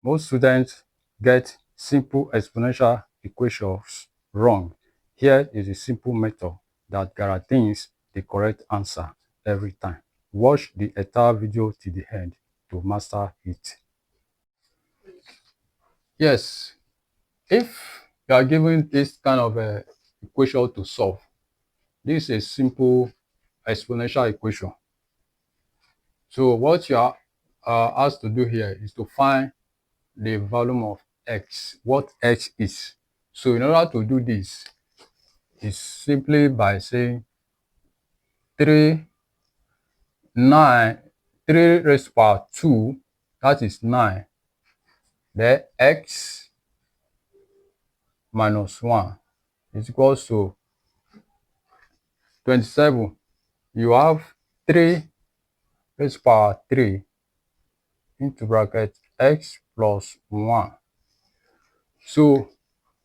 Most students get simple exponential equations wrong. Here is a simple method that guarantees the correct answer every time. Watch the entire video to the end to master it. Yes, if you are given this kind of equation to solve, this is a simple exponential equation. So what you are asked to do here is to find the volume of x, what x is. So in order to do this, is simply by saying 3 raised to power 2, that is 9, then x minus 1 is equals to 27. You have 3 raised to power 3 into bracket x plus 1. So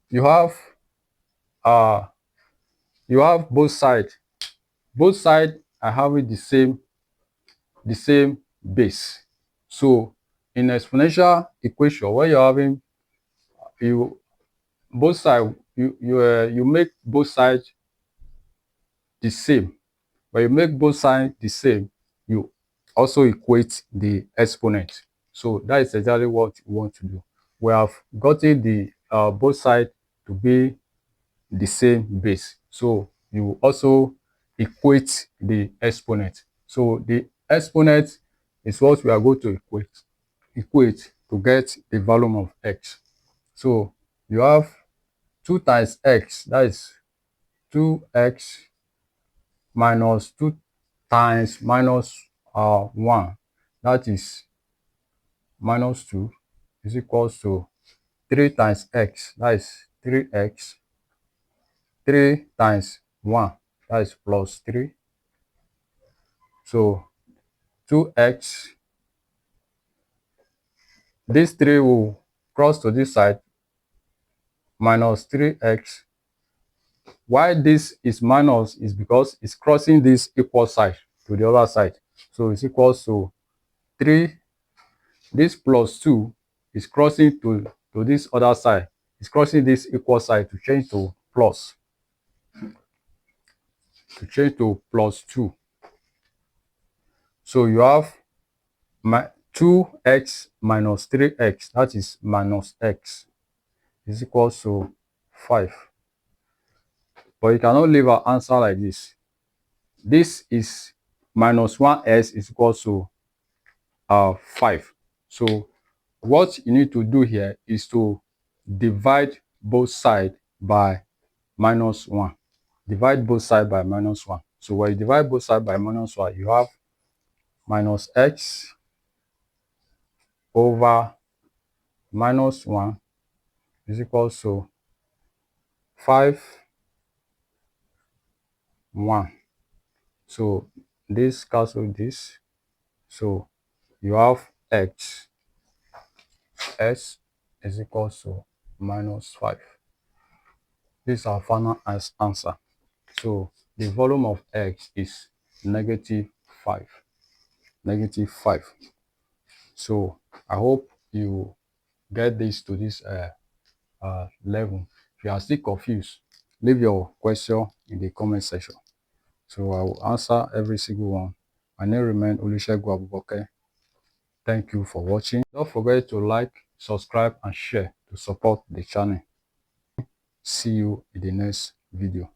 you have both sides. Both sides are having the same base. So in exponential equation, when you're having both sides, you make both sides the same. When you make both sides the same, you also equate the exponent. So that is exactly what you want to do. We have gotten the both sides to be the same base. So you also equate the exponent. So the exponent is what we are going to equate to get the volume of x. So you have 2 times x, that is 2x minus 2 times minus 1, that is minus 2, is equals to 3 times x, that is 3x, 3 times 1, that is plus 3. So 2x, this 3 will cross to this side, minus 3x. Why this is minus is because it's crossing this equal side to the other side. So it's equals to 3. This plus 2 is crossing to this other side. It's crossing this equal side to change to plus. To change to plus 2. So you have 2x minus 3x, that is minus x, is equals to 5. But you cannot leave an answer like this. This is minus 1s is equals to 5. So what you need to do here is to divide both sides by minus 1. Divide both sides by minus 1. So when you divide both sides by minus 1, you have minus x over minus 1 is equals to 5, 1. So this cancels this. So you have x is equals to minus 5. This is our final answer. So the volume of x is negative 5. Negative 5. So I hope you get this to this level. If you are still confused, leave your question in the comment section. So I will answer every single one. My name remains Olusegun Abuboke. Thank you for watching. Don't forget to like, subscribe, and share to support the channel. See you in the next video.